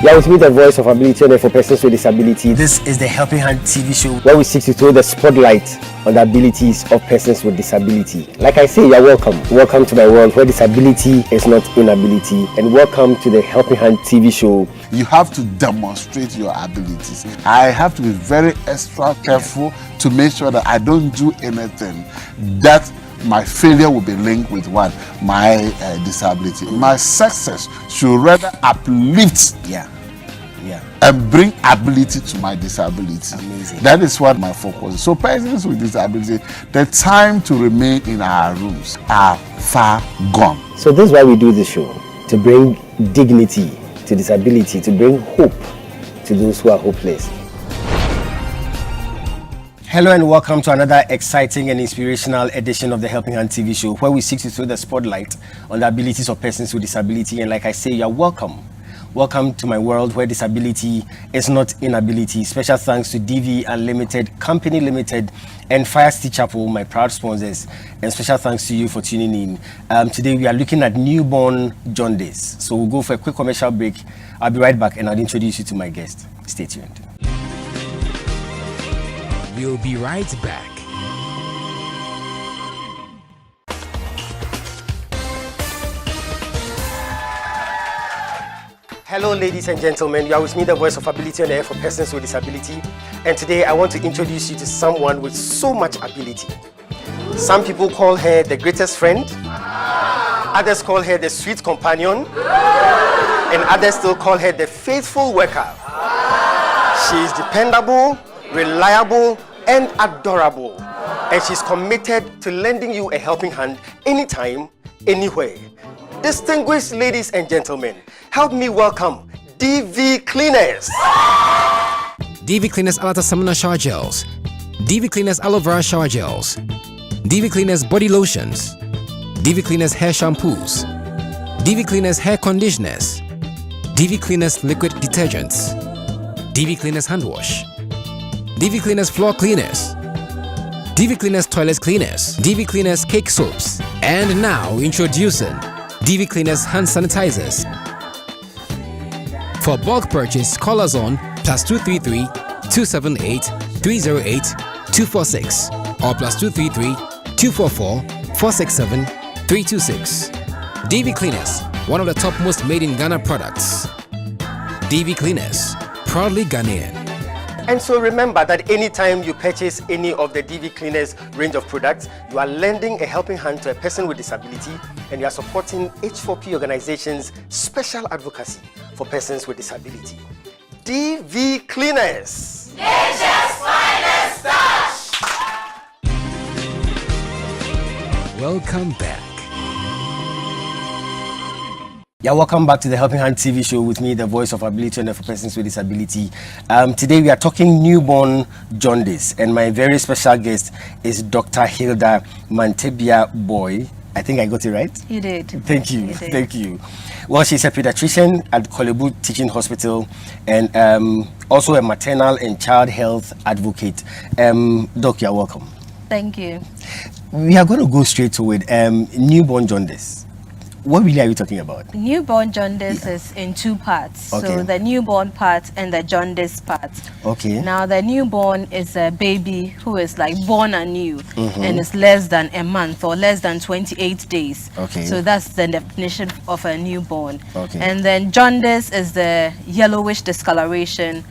Yeah, with me, the voice of ability for persons with disabilities. This is the Helping Hand TV show where we seek to throw the spotlight on the abilities of persons with disability. Like I say, you're welcome. Welcome to my world where disability is not inability. And welcome to the Helping Hand TV show. You have to demonstrate your abilities. I have to be very extra careful to make sure that I don't do anything that my failure will be linked with what? My disability. My success should rather uplift and bring ability to my disability. Amazing. That is what my focus is. So persons with disability, the time to remain in our rooms are far gone. So this is why we do this show, to bring dignity to disability, to bring hope to those who are hopeless. Hello and welcome to another exciting and inspirational edition of the Helping Hand TV show, where we seek to throw the spotlight on the abilities of persons with disability. And like I say, you're welcome. Welcome to my world where disability is not inability. Special thanks to DV Unlimited, Company Limited, and Fire City Chapel, my proud sponsors. And special thanks to you for tuning in. Today we are looking at newborn jaundice. So we'll go for a quick commercial break. I'll be right back and I'll introduce you to my guest. Stay tuned. We'll be right back. Hello ladies and gentlemen, you are with me, the voice of ability on the air for persons with disability. And today I want to introduce you to someone with so much ability. Some people call her the greatest friend, others call her the sweet companion, and others still call her the faithful worker. She is dependable, reliable, and adorable. And she's committed to lending you a helping hand anytime, anywhere. Distinguished ladies and gentlemen, help me welcome DV Cleaners. DV Cleaners Alata Samana Shower Gels, DV Cleaners Aloe Vera Shower Gels, DV Cleaners Body Lotions, DV Cleaners Hair Shampoos, DV Cleaners Hair Conditioners, DV Cleaners Liquid Detergents, DV Cleaners Hand Wash, DV Cleaners Floor Cleaners, DV Cleaners Toilet Cleaners, DV Cleaners Cake Soaps, and now introducing DV Cleaners Hand Sanitizers. For bulk purchase, call us on +233 278 308 246 or +233 244 467 326. DV Cleaners, one of the top most made in Ghana products. DV Cleaners, proudly Ghanaian. And so remember that anytime you purchase any of the DV Cleaners range of products, you are lending a helping hand to a person with disability, and you are supporting H4P organization's special advocacy for persons with disability. DV Cleaners, Nature's finest touch. Welcome back. Yeah, welcome back to the Helping Hand TV show with me, the voice of ability and for persons with disability. Today we are talking newborn jaundice, and my very special guest is Dr. Hilda Mantebia Boy. I think I got it right? You did. Thank you. You did. Thank you. Well, she's a pediatrician at Kolebu Teaching Hospital and also a maternal and child health advocate. Doc, you're welcome. Thank you. We are going to go straight to it. Newborn jaundice. What really are you talking about? Newborn jaundice is in two parts. Okay. So the newborn part and the jaundice part. Okay. Now the newborn is a baby who is like born anew and is less than a month or less than 28 days. Okay. So that's the definition of a newborn. Okay. And then jaundice is the yellowish discoloration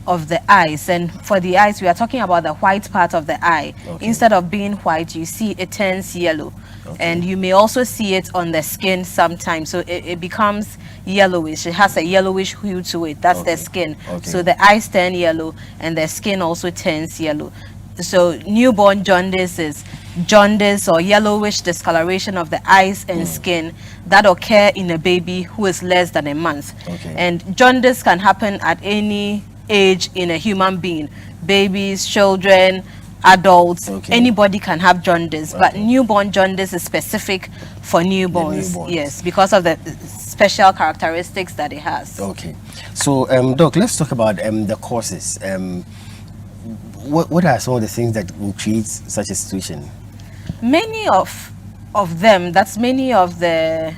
of the eyes, and for the eyes we are talking about the white part of the eye. Okay. Instead of being white, you see it turns yellow. Okay. And you may also see it on the skin sometimes, so it becomes yellowish. It has a yellowish hue to it. That's the skin. Okay. So the eyes turn yellow and the skin also turns yellow. So newborn jaundice is jaundice or yellowish discoloration of the eyes and skin that occur in a baby who is less than a month. Okay. And jaundice can happen at any age in a human being. Babies, children, adults, anybody can have jaundice, but newborn jaundice is specific for newborns. Yes, because of the special characteristics that it has. Okay. So, Doc, let's talk about the causes. What are some of the things that will create such a situation? Many of them, that's many of the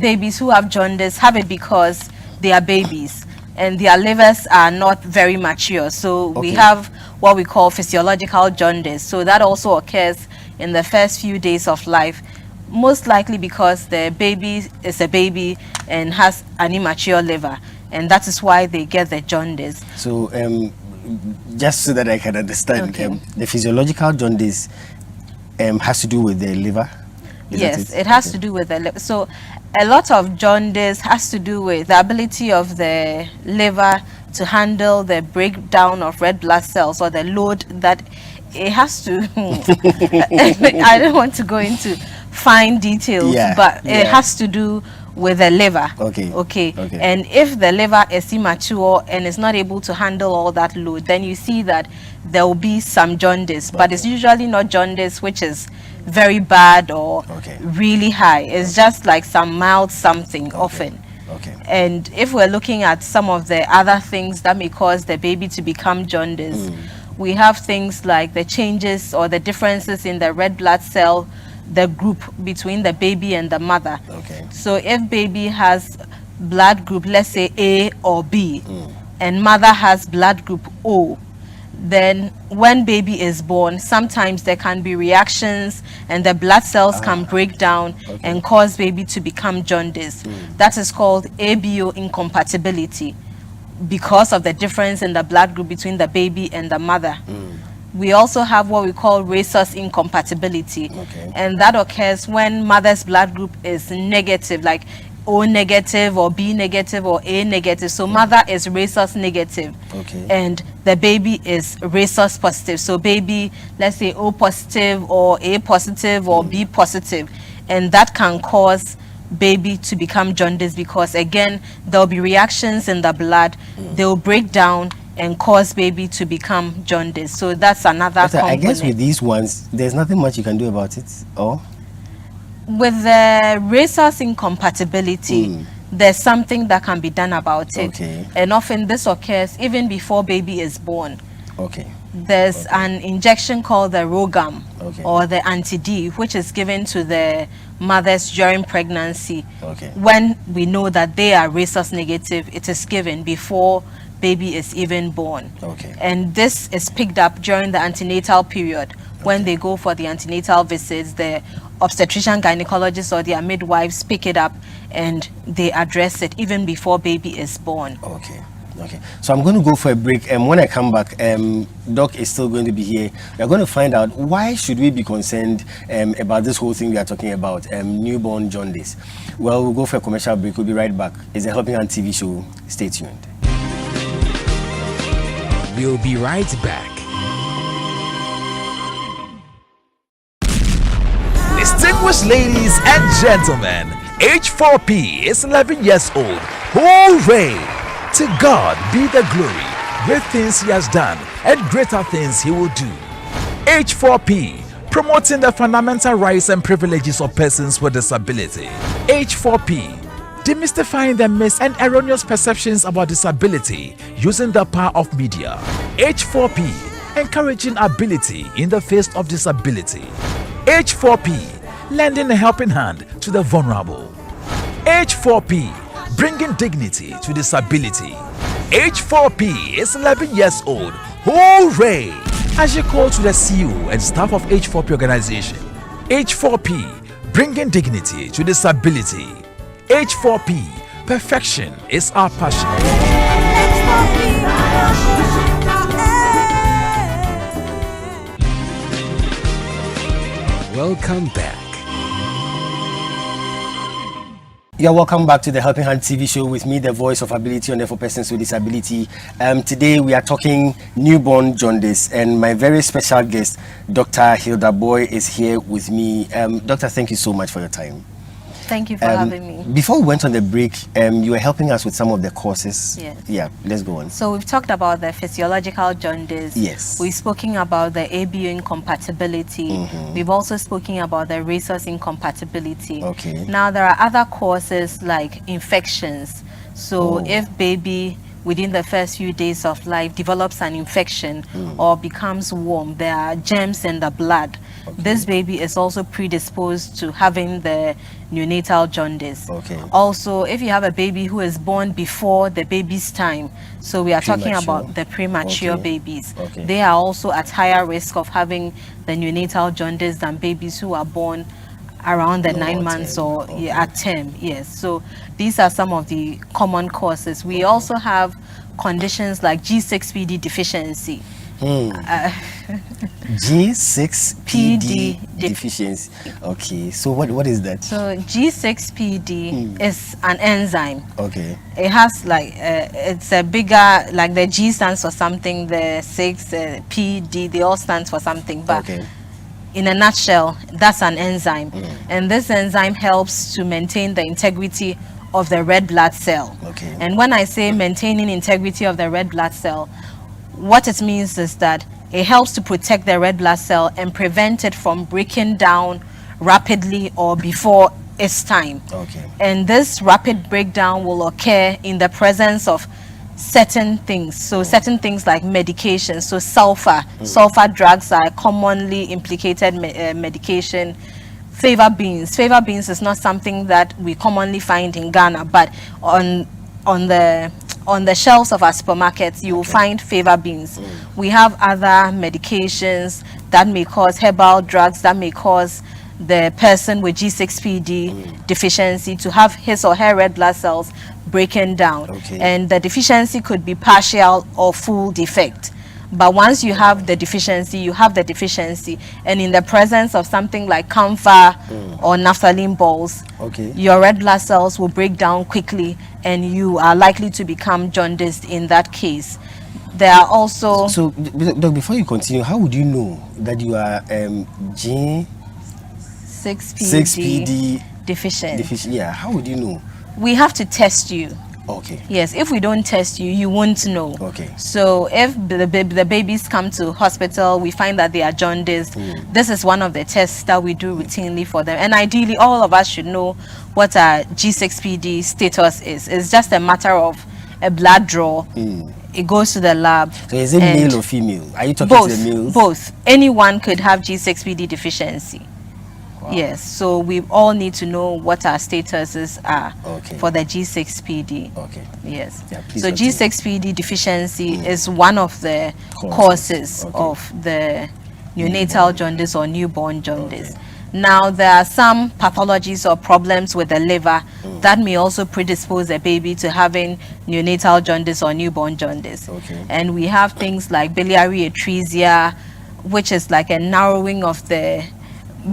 babies who have jaundice have it because they are babies and their livers are not very mature. So we have what we call physiological jaundice. So that also occurs in the first few days of life, most likely because the baby is a baby and has an immature liver, and that is why they get the jaundice. So just so that I can understand, the physiological jaundice has to do with the liver? Yes, it has to do with the liver. So a lot of jaundice has to do with the ability of the liver to handle the breakdown of red blood cells, or the load that it has to. I don't want to go into fine details, but it has to do with the liver. Okay. And if the liver is immature and is not able to handle all that load, then you see that there will be some jaundice, but it's usually not jaundice which is very bad or really high. It's just like some mild something often. And if we're looking at some of the other things that may cause the baby to become jaundice, we have things like the changes or the differences in the red blood cell, the group between the baby and the mother. So if baby has blood group, let's say A or B, and mother has blood group O, then when baby is born, sometimes there can be reactions and the blood cells can break down and cause baby to become jaundice. That is called ABO incompatibility, because of the difference in the blood group between the baby and the mother. We also have what we call rhesus incompatibility, and that occurs when mother's blood group is negative, like O negative or B negative or A negative. So mother is rhesus negative, and the baby is rhesus positive. So baby, let's say O positive or A positive or B positive, and that can cause baby to become jaundice, because again there will be reactions in the blood, they will break down and cause baby to become jaundice. So that's another component. I guess with these ones there's nothing much you can do about it, or with the rhesus incompatibility, there's something that can be done about it. And often this occurs even before baby is born. There's an injection called the Rogam or the anti-D, which is given to the mothers during pregnancy. When we know that they are rhesus negative, it is given before baby is even born. And this is picked up during the antenatal period. When they go for the antenatal visits, the obstetrician gynecologists or their midwives pick it up and they address it even before baby is born. So I'm going to go for a break, and when I come back, Doc is still going to be here. We're going to find out why should we be concerned about this whole thing we are talking about, newborn jaundice. Well, we'll go for a commercial break. We'll be right back. It's a Helping Hand TV show. Stay tuned. We'll be right back. Distinguished ladies and gentlemen, H4P is 11 years old. Hooray! To God be the glory. Great things he has done and greater things he will do. H4P, promoting the fundamental rights and privileges of persons with disability. H4P, demystifying the myths and erroneous perceptions about disability using the power of media. H4P, encouraging ability in the face of disability. H4P, lending a helping hand to the vulnerable. H4P, bringing dignity to disability. H4P is 11 years old. Hooray! As you call to the CEO and staff of H4P organization. H4P, bringing dignity to disability. H4P, perfection is our passion. Welcome back. You're welcome back to the Helping Hand TV show with me, the voice of ability on for persons with disability. Today we are talking newborn jaundice, and my very special guest, Dr. Hilda Boy, is here with me. Doctor, thank you so much for your time. Thank you for having me. Before we went on the break, you were helping us with some of the courses. Yes. Yeah, let's go on. So we've talked about the physiological jaundice. Yes. We've spoken about the ABO incompatibility. We've also spoken about the rhesus incompatibility. Now there are other causes like infections. So if baby, within the first few days of life develops an infection or becomes warm, there are germs in the blood, this baby is also predisposed to having the neonatal jaundice. Also, if you have a baby who is born before the baby's time, so we are talking about the premature babies, they are also at higher risk of having the neonatal jaundice than babies who are born around the 9 months or at term. Yes, so these are some of the common causes. We also have conditions like G6PD deficiency. G6PD deficiency. Okay, so what is that? So G6PD is an enzyme. Okay. It has like it's a bigger, like the G stands for something, the 6 PD, they all stand for something, but in a nutshell, that's an enzyme, and this enzyme helps to maintain the integrity of the red blood cell. And when I say maintaining integrity of the red blood cell, what it means is that it helps to protect the red blood cell and prevent it from breaking down rapidly or before its time. And this rapid breakdown will occur in the presence of certain things. So certain things like medication. So sulfur drugs are a commonly implicated medication. Fava beans is not something that we commonly find in Ghana, but on the shelves of our supermarkets you will find fava beans. We have other medications that may cause, herbal drugs that may cause the person with G6PD deficiency to have his or her red blood cells breaking down, and the deficiency could be partial or full defect. But once you have the deficiency, you have the deficiency, and in the presence of something like camphor or naphthalene balls, your red blood cells will break down quickly and you are likely to become jaundiced in that case. There are also... So, Doc, before you continue, how would you know that you are G6PD deficient? Yeah, how would you know? We have to test you. Yes, if we don't test you, you won't know. So if the babies come to hospital, we find that they are jaundiced. This is one of the tests that we do routinely for them. And ideally, all of us should know what our G6PD status is. It's just a matter of a blood draw. It goes to the lab. So is it male or female? Are you talking to the males? Both. Anyone could have G6PD deficiency. Yes, so we all need to know what our statuses are for the G6PD. Yes. So G6PD deficiency is one of the causes of the neonatal jaundice or newborn jaundice. Now, there are some pathologies or problems with the liver that may also predispose a baby to having neonatal jaundice or newborn jaundice. And we have things like biliary atresia, which is like a narrowing of the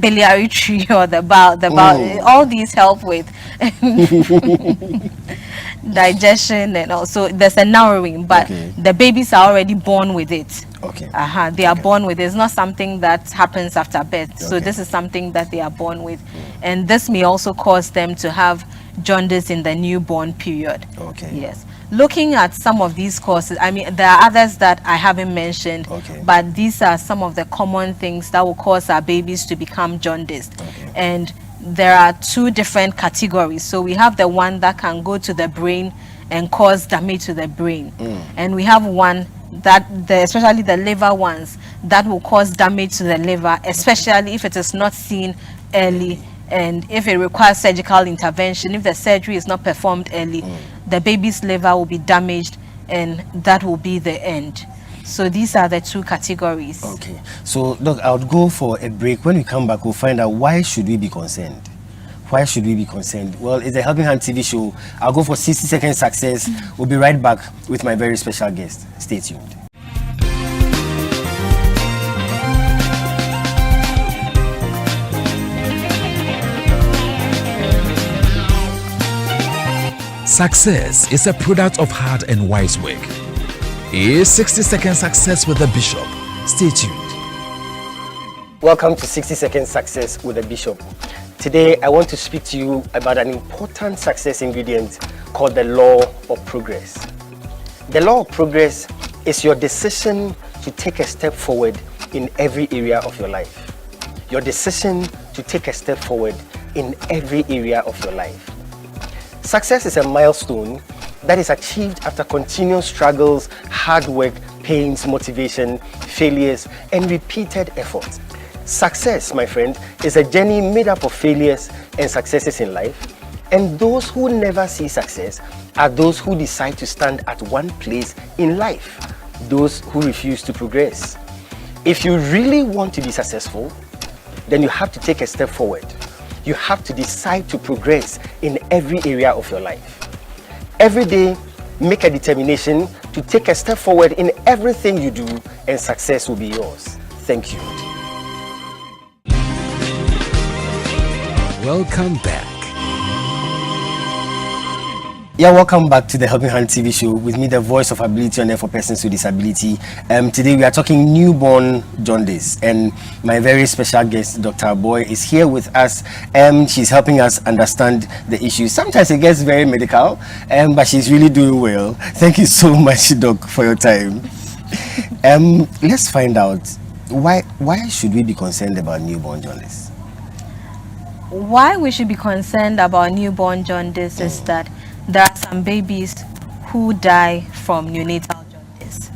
biliary tree or the bowel. All these help with digestion, and also there's a narrowing, but the babies are already born with it. They are born with it. It's not something that happens after birth. So this is something that they are born with, and this may also cause them to have jaundice in the newborn period. Yes. Looking at some of these causes, I mean, there are others that I haven't mentioned, but these are some of the common things that will cause our babies to become jaundiced. And there are two different categories. So we have the one that can go to the brain and cause damage to the brain. And we have one that, especially the liver ones, that will cause damage to the liver, especially if it is not seen early. And if it requires surgical intervention, if the surgery is not performed early, the baby's liver will be damaged, and that will be the end. So these are the two categories. So, Doc, I would go for a break. When we come back, we'll find out why should we be concerned. Why should we be concerned? Well, it's a Helping Hand TV show. I'll go for 60-second success. We'll be right back with my very special guest. Stay tuned. Success is a product of hard and wise work. Here's 60-second success with the Bishop. Stay tuned. Welcome to 60-second success with the Bishop. Today, I want to speak to you about an important success ingredient called the law of progress. The law of progress is your decision to take a step forward in every area of your life. Your decision to take a step forward in every area of your life. Success is a milestone that is achieved after continuous struggles, hard work, pains, motivation, failures, and repeated effort. Success, my friend, is a journey made up of failures and successes in life. And those who never see success are those who decide to stand at one place in life, those who refuse to progress. If you really want to be successful, then you have to take a step forward. You have to decide to progress in every area of your life. Every day, make a determination to take a step forward in everything you do, and success will be yours. Thank you. Welcome back. Yeah, welcome back to the Helping Hand TV show with me, the voice of ability on air for persons with disability. Today we are talking newborn jaundice, and my very special guest, Dr. Boy, is here with us. She's helping us understand the issue. Sometimes it gets very medical, but she's really doing well. Thank you so much, Doc, for your time. Let's find out why should we be concerned about newborn jaundice? Why we should be concerned about newborn jaundice is that there are some babies who die from neonatal jaundice,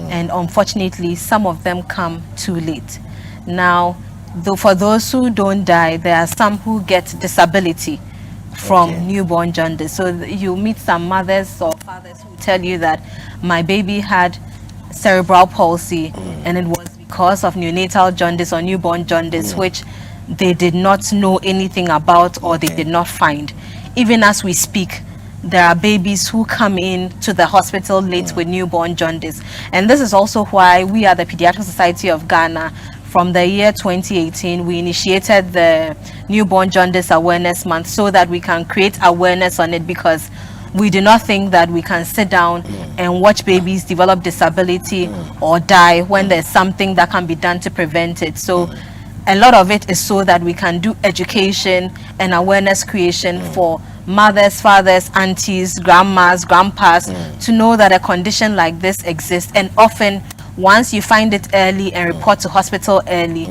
and unfortunately some of them come too late. Now, though, for those who don't die, there are some who get disability from newborn jaundice. So you meet some mothers or fathers who tell you that my baby had cerebral palsy and it was because of neonatal jaundice or newborn jaundice, which they did not know anything about or they did not find. Even as we speak, there are babies who come in to the hospital late with newborn jaundice. And this is also why we at the Pediatric Society of Ghana, from the year 2018, we initiated the Newborn Jaundice Awareness Month so that we can create awareness on it, because we do not think that we can sit down and watch babies develop disability or die when there's something that can be done to prevent it. So a lot of it is so that we can do education and awareness creation for mothers, fathers, aunties, grandmas, grandpas to know that a condition like this exists. And often, once you find it early and report to hospital early,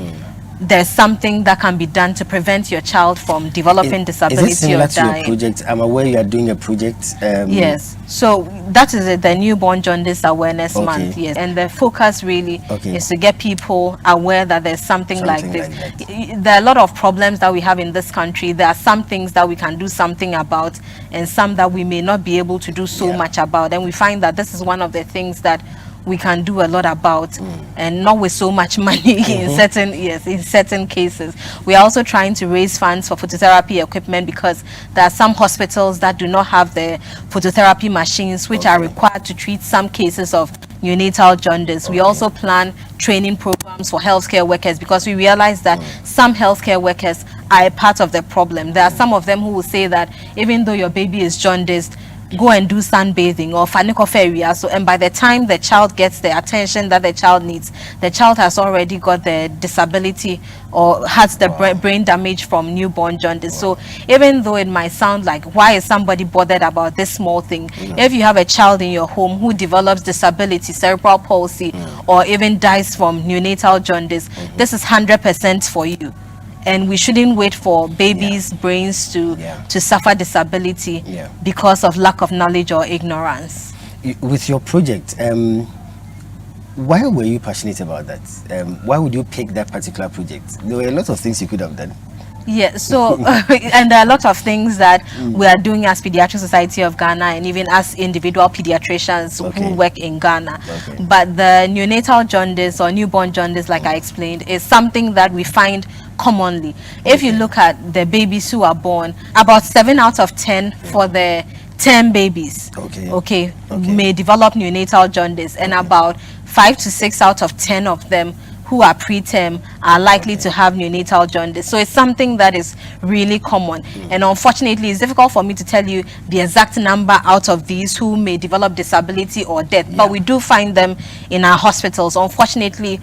there's something that can be done to prevent your child from developing disability is it similar or to your dying. project? I'm aware you are doing a project. Yes, so that is it, the Newborn Jaundice Awareness Month. Yes, and the focus really is to get people aware that there's something like this. There are a lot of problems that we have in this country. There are some things that we can do something about, and some that we may not be able to do so much about. And we find that this is one of the things that we can do a lot about, and not with so much money in certain cases. We are also trying to raise funds for phototherapy equipment, because there are some hospitals that do not have the phototherapy machines which are required to treat some cases of neonatal jaundice. We also plan training programs for healthcare workers, because we realize that some healthcare workers are a part of the problem. There are some of them who will say that even though your baby is jaundiced, go and do sunbathing or fanikoferia. So, and by the time the child gets the attention that the child needs, the child has already got the disability or has the brain damage from newborn jaundice. So even though it might sound like, why is somebody bothered about this small thing? If you have a child in your home who develops disability, cerebral palsy, or even dies from neonatal jaundice, this is 100% for you. And we shouldn't wait for babies' brains to suffer disability because of lack of knowledge or ignorance. With your project, why were you passionate about that? Why would you pick that particular project? There were a lot of things you could have done. Yeah, so and there are a lot of things that we are doing as Pediatric Society of Ghana, and even as individual pediatricians who work in Ghana. But the neonatal jaundice or newborn jaundice, like I explained, is something that we find commonly. If you look at the babies who are born, about 7 out of 10 for the 10 babies may develop neonatal jaundice, and about 5 to 6 out of 10 of them who are preterm are likely to have neonatal jaundice. So it's something that is really common. And unfortunately, it's difficult for me to tell you the exact number out of these who may develop disability or death, but we do find them in our hospitals. Unfortunately,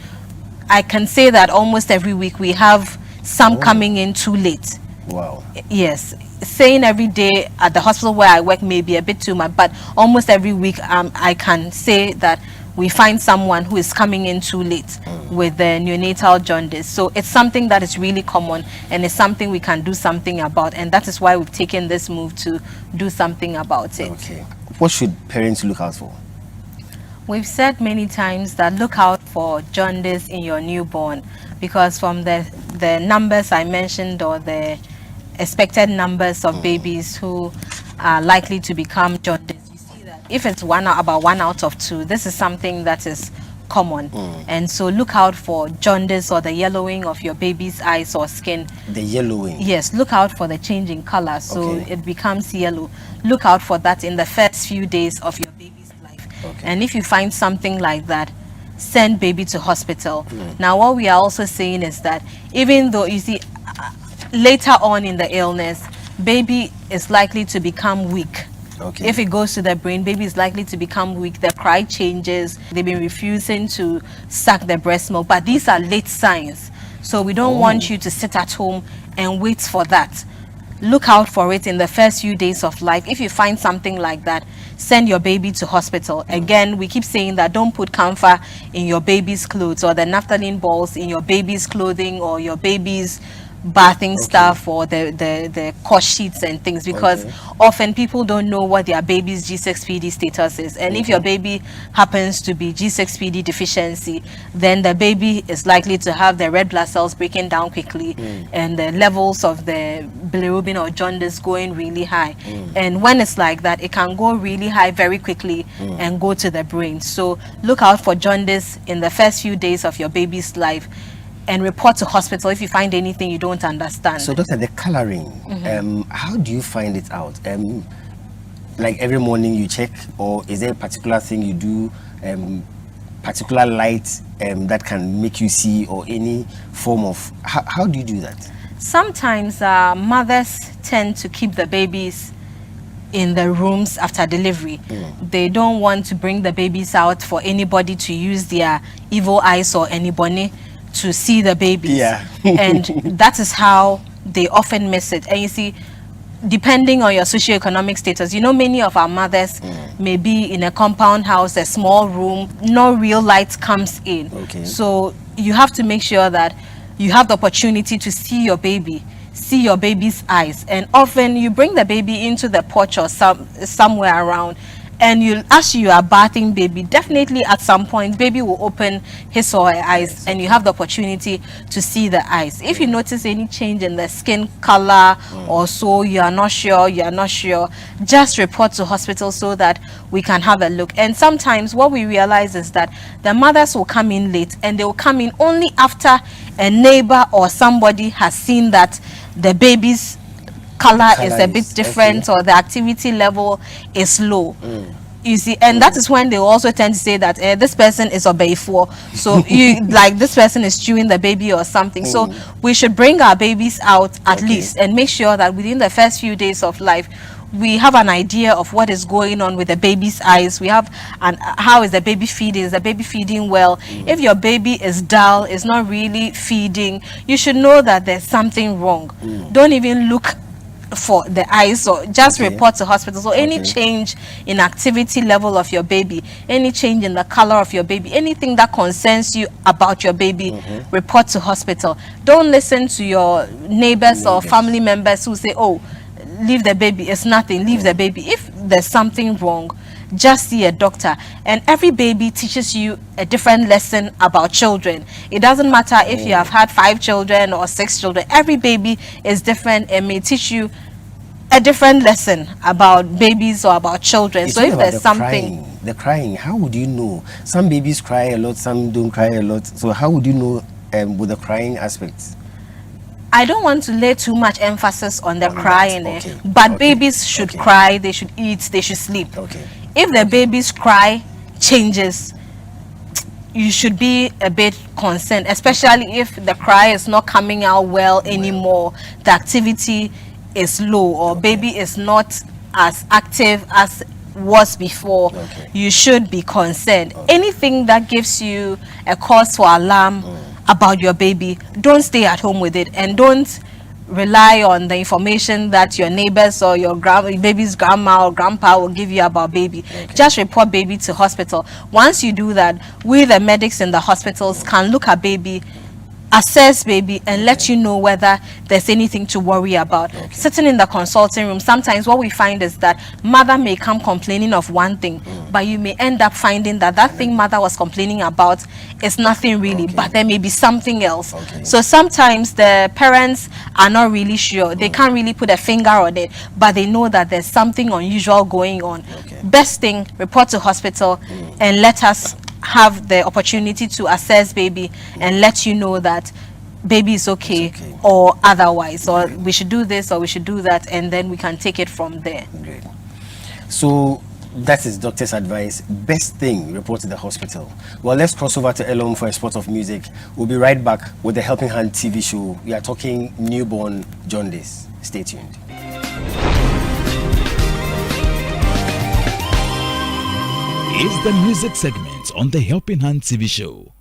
I can say that almost every week we have some coming in too late. Wow. Yes. Saying every day at the hospital where I work may be a bit too much, but almost every week I can say that we find someone who is coming in too late with the neonatal jaundice. So it's something that is really common, and it's something we can do something about, and that is why we've taken this move to do something about it. what should parents look out for? We've said many times that look out for jaundice in your newborn, because from the numbers I mentioned, or the expected numbers of babies who are likely to become jaundice, you see that if it's about 1 out of 2, this is something that is common. And so look out for jaundice, or the yellowing of your baby's eyes or skin. The yellowing? Yes, look out for the change in color, so it becomes yellow. Look out for that in the first few days of your baby's life. And if you find something like that, send baby to hospital. Now what we are also saying is that even though, you see, later on in the illness, baby is likely to become weak. If it goes to the brain, baby is likely to become weak. The cry changes. They've been refusing to suck the breast milk, but these are late signs. So we don't want you to sit at home and wait for that. Look out for it in the first few days of life. If you find something like that, send your baby to hospital. Again, we keep saying that don't put camphor in your baby's clothes, or the naphthalene balls in your baby's clothing, or your baby's bathing stuff, or the cord sheets and things, because often people don't know what their baby's G6PD status is. And if your baby happens to be G6PD deficiency, then the baby is likely to have the red blood cells breaking down quickly, and the levels of the bilirubin or jaundice going really high. And when it's like that, it can go really high very quickly and go to the brain. So look out for jaundice in the first few days of your baby's life, and report to hospital if you find anything you don't understand. So doctor, the coloring, how do you find it out? Like every morning you check, or is there a particular thing you do, particular light that can make you see, or any form of, how do you do that? Sometimes mothers tend to keep the babies in the rooms after delivery. They don't want to bring the babies out for anybody to use their evil eyes or anybody to see the babies. And that is how they often miss it. And you see, depending on your socioeconomic status, you know, many of our mothers may be in a compound house, a small room, no real light comes in. So you have to make sure that you have the opportunity to see your baby, see your baby's eyes. And often you bring the baby into the porch or somewhere around, and as you are bathing baby, definitely at some point baby will open his or her eyes, and you have the opportunity to see the eyes. If you notice any change in the skin color or so, you are not sure, just report to hospital so that we can have a look. And sometimes what we realize is that the mothers will come in late, and they will come in only after a neighbor or somebody has seen that the baby's color is a bit different, or the activity level is low. You see, and that is when they also tend to say that this person is obeyful, so you like this person is chewing the baby or something. So we should bring our babies out at least, and make sure that within the first few days of life we have an idea of what is going on with the baby's eyes. We have how is the baby feeding? Is the baby feeding well? If your baby is dull, is not really feeding, you should know that there's something wrong. Don't even look for the eyes, or just report to hospital. So any change in activity level of your baby, any change in the color of your baby, anything that concerns you about your baby, report to hospital. Don't listen to your neighbors or family members who say, oh, leave the baby, it's nothing, leave the baby. If there's something wrong, just see a doctor. And every baby teaches you a different lesson about children. It doesn't matter if you have had 5 children or 6 children. Every baby is different and may teach you a different lesson about babies or about children. So if there's something, the crying, how would you know? Some babies cry a lot, some don't cry a lot. So how would you know with the crying aspects? I don't want to lay too much emphasis on the crying, but babies should cry, they should eat, they should sleep. If the baby's cry changes, you should be a bit concerned, especially if the cry is not coming out well anymore, the activity is low, or baby is not as active as was before. You should be concerned. Anything that gives you a cause for alarm about your baby, don't stay at home with it, and don't rely on the information that your neighbors or your baby's grandma or grandpa will give you about baby. Just report baby to hospital. Once you do that, we the medics in the hospitals can look at baby assess baby and let you know whether there's anything to worry about. Sitting in the consulting room, sometimes what we find is that mother may come complaining of one thing, but you may end up finding that that thing mother was complaining about is nothing really, but there may be something else. So sometimes the parents are not really sure. They can't really put a finger on it, but they know that there's something unusual going on. Best thing, report to hospital and let us have the opportunity to assess baby and let you know that baby is okay, or otherwise, or we should do this or we should do that, and then we can take it from there. Great. So that is doctor's advice. Best thing, report to the hospital. Well, let's cross over to Elom for a spot of music. We'll be right back with the Helping Hand TV show. We are talking newborn jaundice. Stay tuned. It's the music segment on the Helping Hand TV show.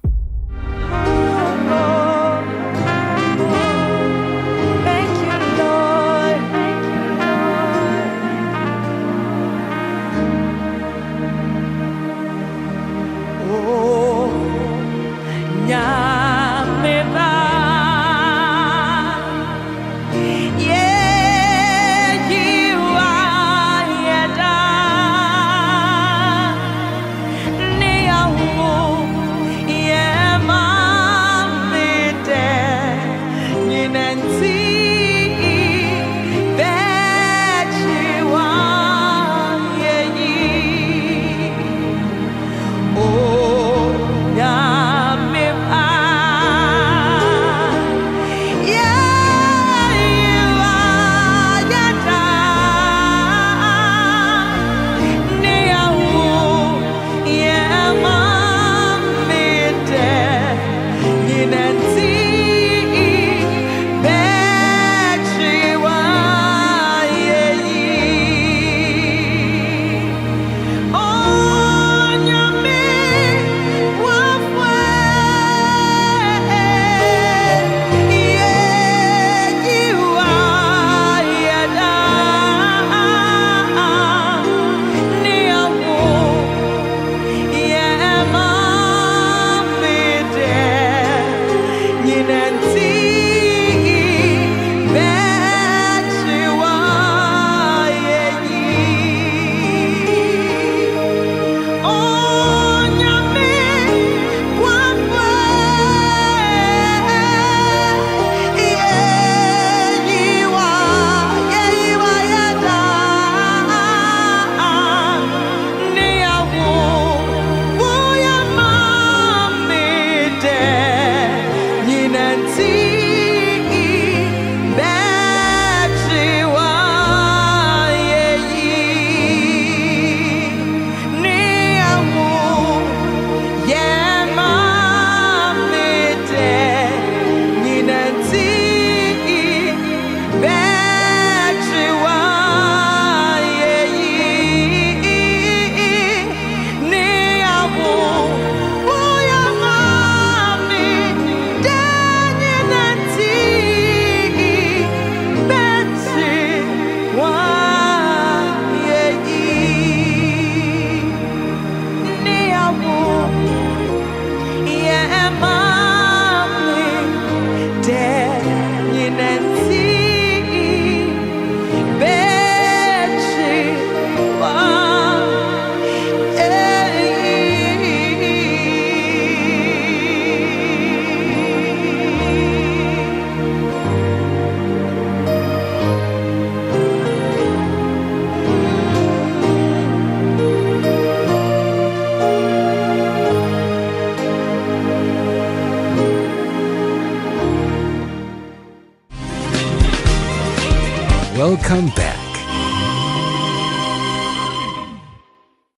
Welcome back.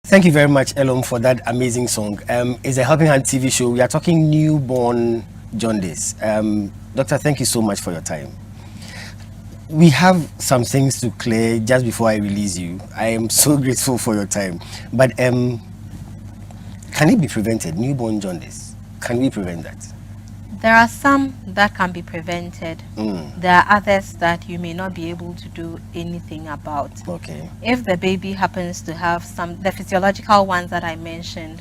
Thank you very much, Elom, for that amazing song. It's a Helping Hand TV show. We are talking newborn jaundice. Doctor, thank you so much for your time. We have some things to clear just before I release you. I am so grateful for your time. But can it be prevented, newborn jaundice? Can we prevent that? There are some that can be prevented. There are others that you may not be able to do anything about. Okay. If the baby happens to have the physiological ones that I mentioned,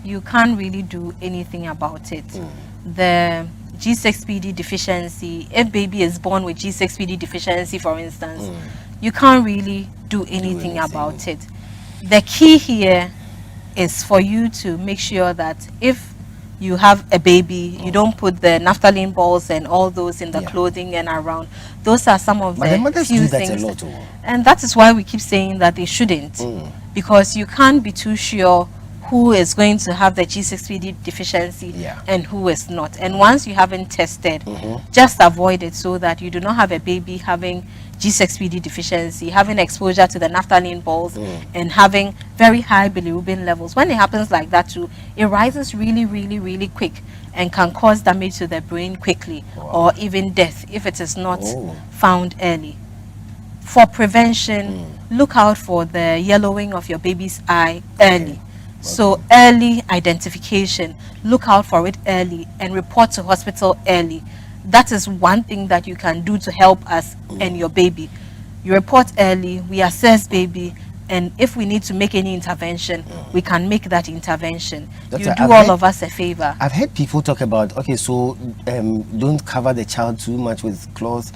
you can't really do anything about it. The G6PD deficiency, if baby is born with G6PD deficiency, for instance, you can't really do anything about it. The key here is for you to make sure that if you have a baby, you don't put the naphthalene balls and all those in the clothing and around. Those are some of the few things. And that is why we keep saying that they shouldn't. Because you can't be too sure who is going to have the G6PD deficiency and who is not. And once you haven't tested, just avoid it so that you do not have a baby having G6PD deficiency, having exposure to the naphthalene balls, and having very high bilirubin levels. When it happens like that too, it rises really, really, really quick and can cause damage to the brain quickly, or even death if it is not found early. For prevention, look out for the yellowing of your baby's eye early. So early identification, look out for it early and report to hospital early. That is one thing that you can do to help us and your baby. You report early, we assess baby, and if we need to make any intervention, we can make that intervention. Doctor, you do all of us a favor. I've heard people talk about, okay, so don't cover the child too much with clothes.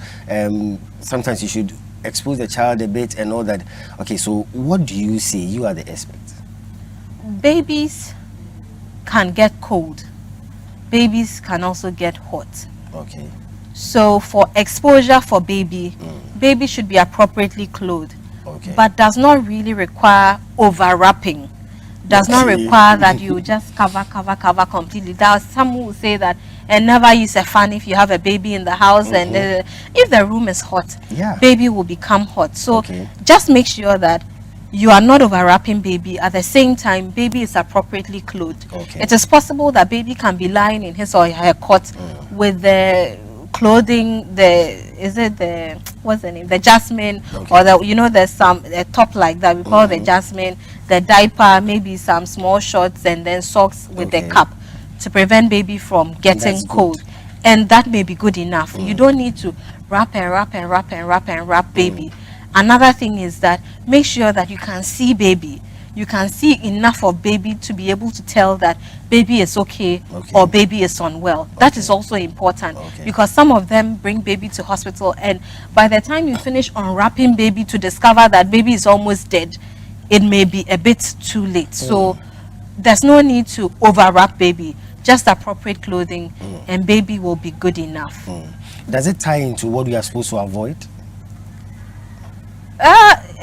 Sometimes you should expose the child a bit and all that. Okay, so what do you say? You are the expert. Babies can get cold. Babies can also get hot. Okay. So for exposure for baby, baby should be appropriately clothed, but does not really require over wrapping. Does not require that you just cover completely. There are some who say that and never use a fan if you have a baby in the house, and if the room is hot, baby will become hot. So just make sure that you are not overwrapping baby. At the same time, baby is appropriately clothed. It is possible that baby can be lying in his or her cot with the clothing, what's the name, the jasmine, or there's some a top like that, we call the jasmine, the diaper, maybe some small shorts, and then socks with the cap to prevent baby from getting cold. And that may be good enough. You don't need to wrap baby. Another thing is that make sure that you can see baby. You can see enough of baby to be able to tell that baby is okay or baby is unwell. That is also important because some of them bring baby to hospital, and by the time you finish unwrapping baby to discover that baby is almost dead, it may be a bit too late. So there's no need to overwrap baby. Just appropriate clothing and baby will be good enough. Does it tie into what we are supposed to avoid?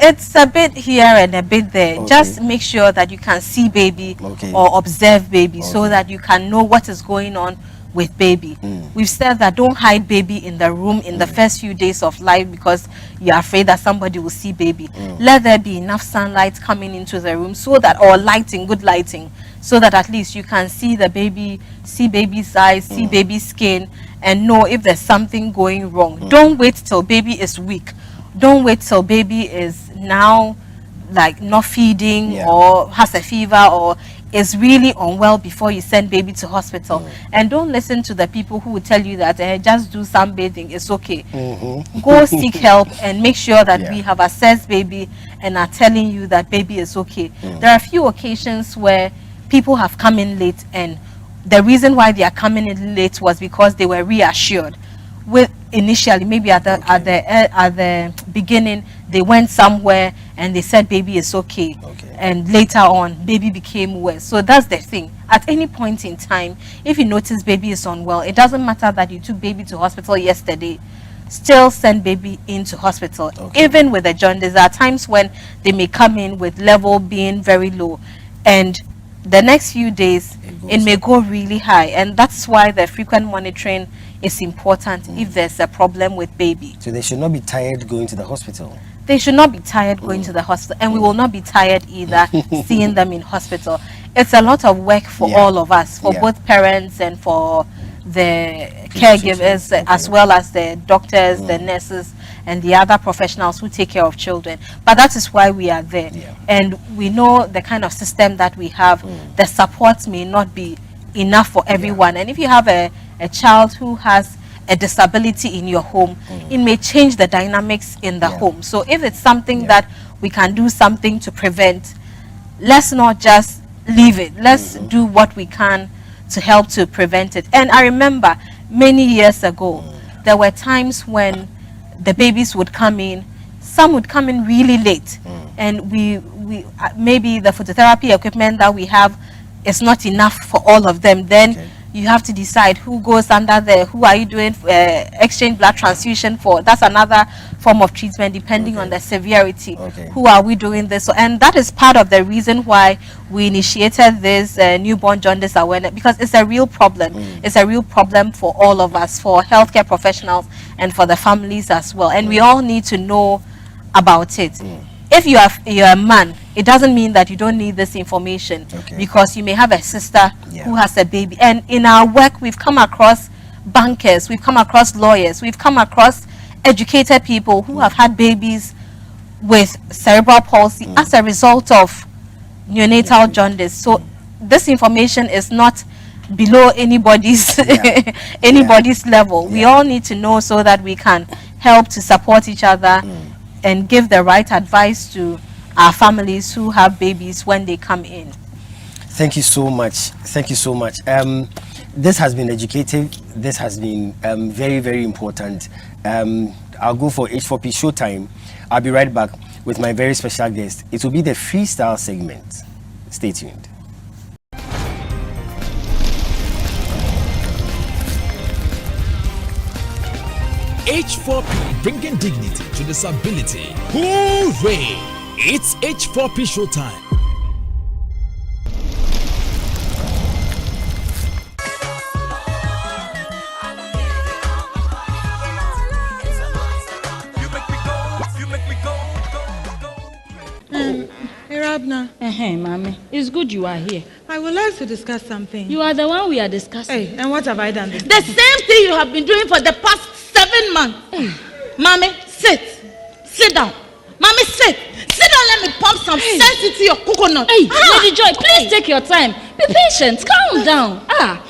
It's a bit here and a bit there. Just make sure that you can see baby or observe baby so that you can know what is going on with baby. We've said that don't hide baby in the room in the first few days of life because you're afraid that somebody will see baby. Let there be enough sunlight coming into the room so that, or lighting, good lighting, so that at least you can see the baby, see baby's eyes, see baby's skin, and know if there's something going wrong. Don't wait till baby is weak. Don't wait till baby is now like not feeding or has a fever or is really unwell before you send baby to hospital. And don't listen to the people who will tell you that just do sunbathing, it's okay. Go seek help and make sure that we have assessed baby and are telling you that baby is okay. There are a few occasions where people have come in late, and the reason why they are coming in late was because they were reassured. With initially, maybe at the beginning, they went somewhere and they said baby is okay, and later on baby became worse. So that's the thing. At any point in time, if you notice baby is unwell, it doesn't matter that you took baby to hospital yesterday. Still send baby into hospital. Even with the jaundice, there are times when they may come in with level being very low, and the next few days it may go really high, and that's why the frequent monitoring is important if there's a problem with baby. So they should not be tired going to the hospital. They should not be tired going to the hospital, and we will not be tired either seeing them in hospital. It's a lot of work for all of us, for both parents and for the caregivers, as well as the doctors, the nurses, and the other professionals who take care of children. But that is why we are there. And we know the kind of system that we have, the support may not be enough for everyone. And if you have a child who has a disability in your home, it may change the dynamics in the home. So if it's something that we can do something to prevent, let's not just leave it. Let's do what we can to help to prevent it. And I remember many years ago, there were times when the babies would come in. Some would come in really late, and we maybe the phototherapy equipment that we have is not enough for all of them. Then you have to decide who goes under there, who are you doing exchange blood transfusion for. That's another form of treatment depending on the severity. Who are we doing this? So, and that is part of the reason why we initiated this newborn jaundice awareness, because it's a real problem. It's a real problem for all of us, for healthcare professionals and for the families as well. And we all need to know about it. If you're a man, it doesn't mean that you don't need this information, because you may have a sister who has a baby. And in our work, we've come across bankers, we've come across lawyers, we've come across educated people who have had babies with cerebral palsy as a result of neonatal jaundice. So this information is not below anybody's level. We all need to know so that we can help to support each other and give the right advice to our families who have babies when they come in. Thank you so much. Thank you so much. This has been educative. This has been very, very important. I'll go for H4P Showtime. I'll be right back with my very special guest. It will be the freestyle segment. Stay tuned. H4P, bringing dignity to disability. Hooray! It's H4P Showtime. Hey, Mommy, it's good you are here. I would like to discuss something. You are the one we are discussing. Hey, and what have I done? The same thing you have been doing for the past 7 months. Hey. Mommy, sit. Sit down. Mommy, sit. Sit down, let me pump some sense into your coconut. Hey, Lady Joy, please take your time. Be patient. Calm down.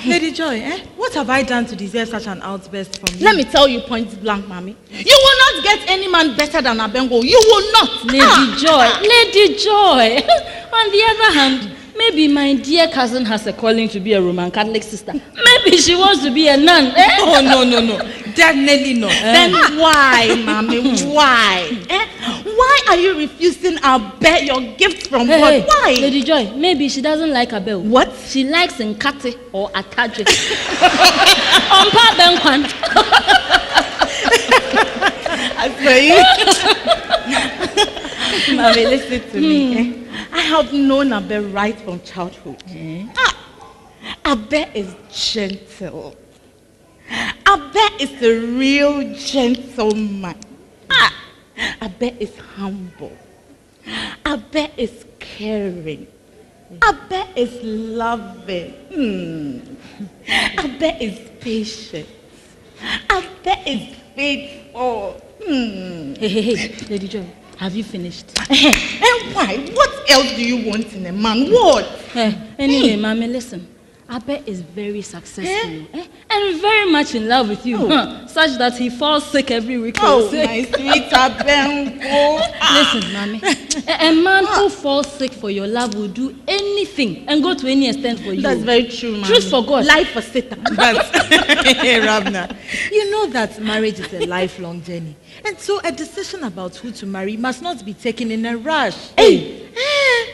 Lady Joy, what have I done to deserve such an outburst from you? Let me tell you point blank, Mommy. You will not get any man better than Abengo. You will not. Lady Joy. Lady Joy. On the other hand, maybe my dear cousin has a calling to be a Roman Catholic sister. Maybe she wants to be a nun. Oh, no. Definitely not. Then why, Mommy? Why? Why are you refusing Abel your gift from God? Why? Lady Joy, maybe she doesn't like Abel. What? She likes Nkate or Akaje. As for you. Mommy, listen to me. I have known Abel right from childhood. Abel is gentle. Abel is a real gentleman. Abel is humble. Abel is caring. Abel is loving. Abel is patient. Abel is faithful. Hey, Lady Joy, have you finished? And why? What else do you want in a man? What? Anyway, Mommy, listen. Abel is very successful and very much in love with you, such that he falls sick every week. Oh, my sweet Abel. Listen, Mommy, a man who falls sick for your love will do anything and go to any extent for you. That's very true, Mommy. Truth for God. Life for Satan. But, Ravna, you know that marriage is a lifelong journey. And so a decision about who to marry must not be taken in a rush. Hey,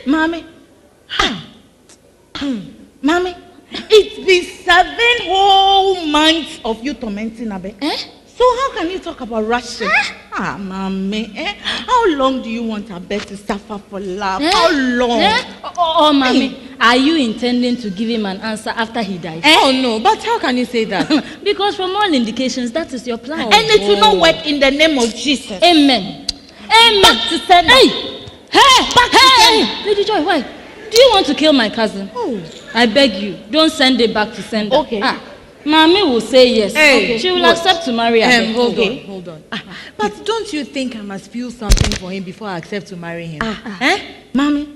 Mommy. Mommy. It's been 7 whole months of you tormenting Abel. So how can you talk about rushing? Mommy, how long do you want Abel to suffer for love? How long? Mommy, are you intending to give him an answer after he dies? Oh, no, but how can you say that? Because from all indications, that is your plan. And it will not work in the name of Jesus. Amen. Back to sender. Back to sender. Lady Joy, why? Do you want to kill my cousin? I beg you, don't send it back to sender. Okay. Mommy will say yes. Okay. She will accept to marry him. Hold on. But don't you think I must feel something for him before I accept to marry him? Mommy,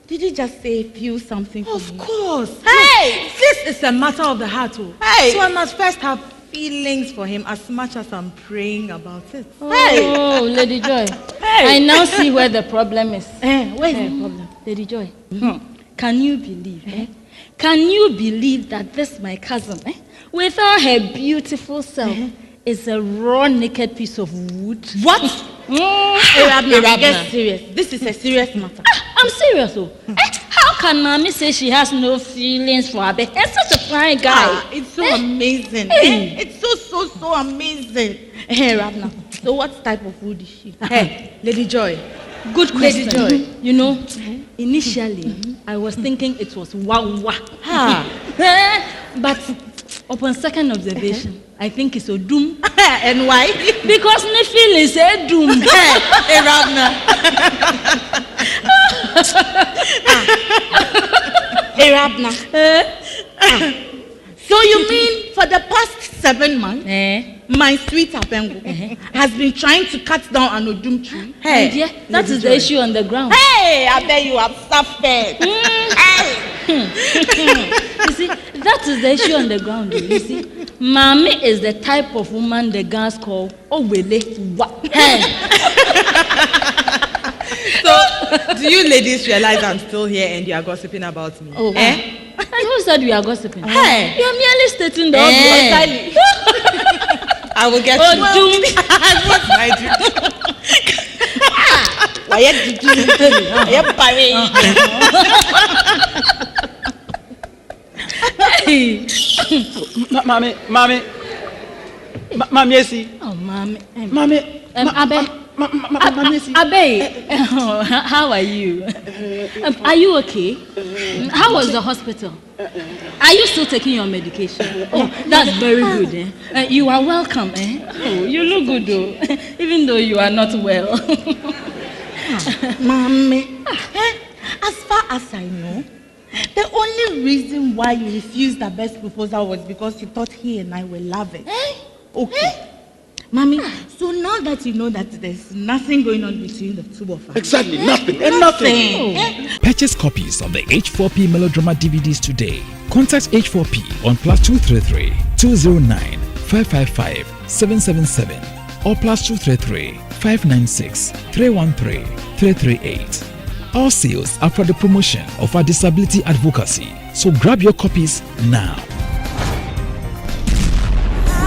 did you just say feel something for him? Of course. This is a matter of the heart. So I must first have feelings for him as much as I'm praying about it. Oh, Lady Joy. I now see where the problem is. Where is the problem? Lady Joy, can you believe? Can you believe that this, my cousin, without her beautiful self, is a raw, naked piece of wood. What? Arabna, Get serious. This is a serious matter. I'm serious, oh. How can Mommy say she has no feelings for Abe? He's such a fine guy. It's so amazing. It's so amazing. Hey, Rabna, so what type of wood is she? Hey, Lady Joy. Good question. Lady Joy. You know, initially, I was thinking it was Wawa. But upon second observation, I think it's Odum. And why? Because my feelings say Doom. Hey, Rabna. Hey, Rabna. So you mean for the past 7 months, my sweet Apengo has been trying to cut down an Odum tree? Hey, dear, that is the issue on the ground. Hey, I bet you have suffered. You see, that is the issue on the ground. You see, Mommy is the type of woman the girls call Owele. Hey. So, do you ladies realize I'm still here and you are gossiping about me? Oh, and who said we are gossiping? Hey. You are merely stating the obvious. I will get you. Doom. What's my dream? Why did you Mommy, yes. Oh, Mommy. Mommy. Abe. Abe, how are you? Are you okay? How was the hospital? Are you still taking your medication? Oh, that's very good. You are welcome. Oh, you look good though, even though you are not well. Mommy, as far as I know, the only reason why you refused the best proposal was because you thought he and I were loving. Okay. Mommy, so now that you know that there's nothing going on between the two of us. Exactly, nothing. Nothing. Purchase copies of the H4P melodrama DVDs today. Contact H4P on +233 209 555 777 or +233 596 313 338. All sales are for the promotion of our disability advocacy. So grab your copies now.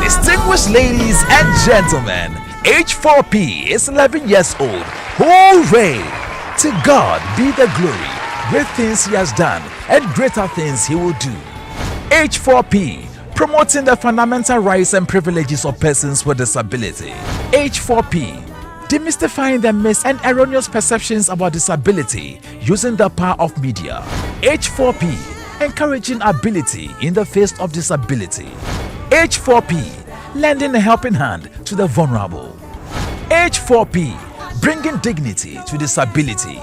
Distinguished ladies and gentlemen, H4P is 11 years old. Hooray! To God be the glory. Great things he has done and greater things he will do. H4P, promoting the fundamental rights and privileges of persons with disability. H4P, demystifying the myths and erroneous perceptions about disability using the power of media. H4P, encouraging ability in the face of disability. H4P, lending a helping hand to the vulnerable. H4P, bringing dignity to disability.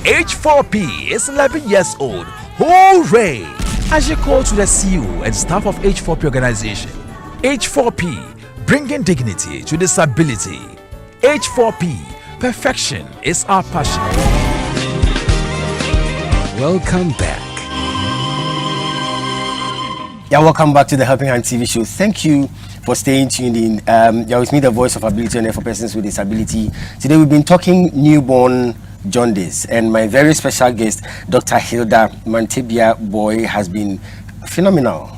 H4P is 11 years old. Hooray! As you call to the CEO and staff of H4P organization. H4P, bringing dignity to disability. H4P, perfection is our passion. Welcome back. Yeah, welcome back to the Helping Hand TV show. Thank you for staying tuned in. You're with me, the voice of ability on air for persons with disability. Today we've been talking newborn jaundice, and my very special guest, Dr. Hilda Mantebia Boy, has been phenomenal.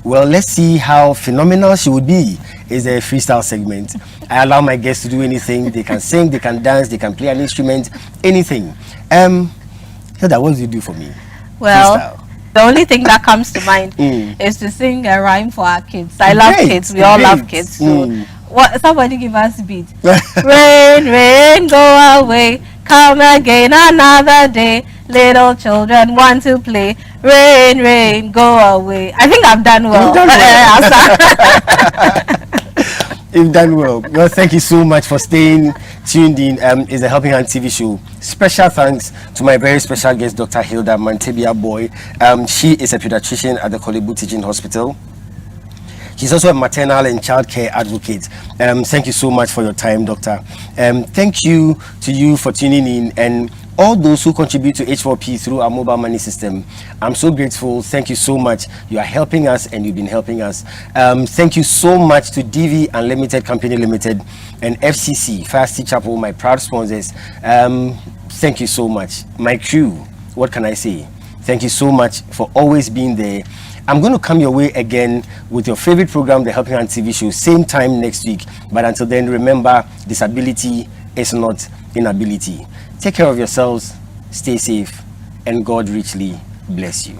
Well, let's see how phenomenal she would be. It's a freestyle segment. I allow my guests to do anything. They can sing, they can dance, they can play an instrument, anything. Hilda, what do you do for me? Well, freestyle. The only thing that comes to mind is to sing a rhyme for our kids. I love kids. We all love kids. So, what? Somebody give us a beat. Rain, rain, go away. Come again another day. Little children want to play. Rain, rain, go away. I think I've done well. You've done well. Well, thank you so much for staying tuned in. It's the Helping Hand TV show. Special thanks to my very special guest, Dr. Hilda Mantebia Boy. She is a pediatrician at the Kolebu Teaching Hospital. She's also a maternal and child care advocate. Thank you so much for your time, Doctor. Thank you to you for tuning in, and all those who contribute to H4P through our mobile money system. I'm so grateful. Thank you so much. You are helping us, and you've been helping us. Thank you so much to DV Unlimited Company Limited and FCC, Fast Chapel, my proud sponsors. Thank you so much. My crew, what can I say? Thank you so much for always being there. I'm going to come your way again with your favorite program, the Helping Hand TV show, same time next week. But until then, remember, disability is not inability. Take care of yourselves, stay safe, and God richly bless you.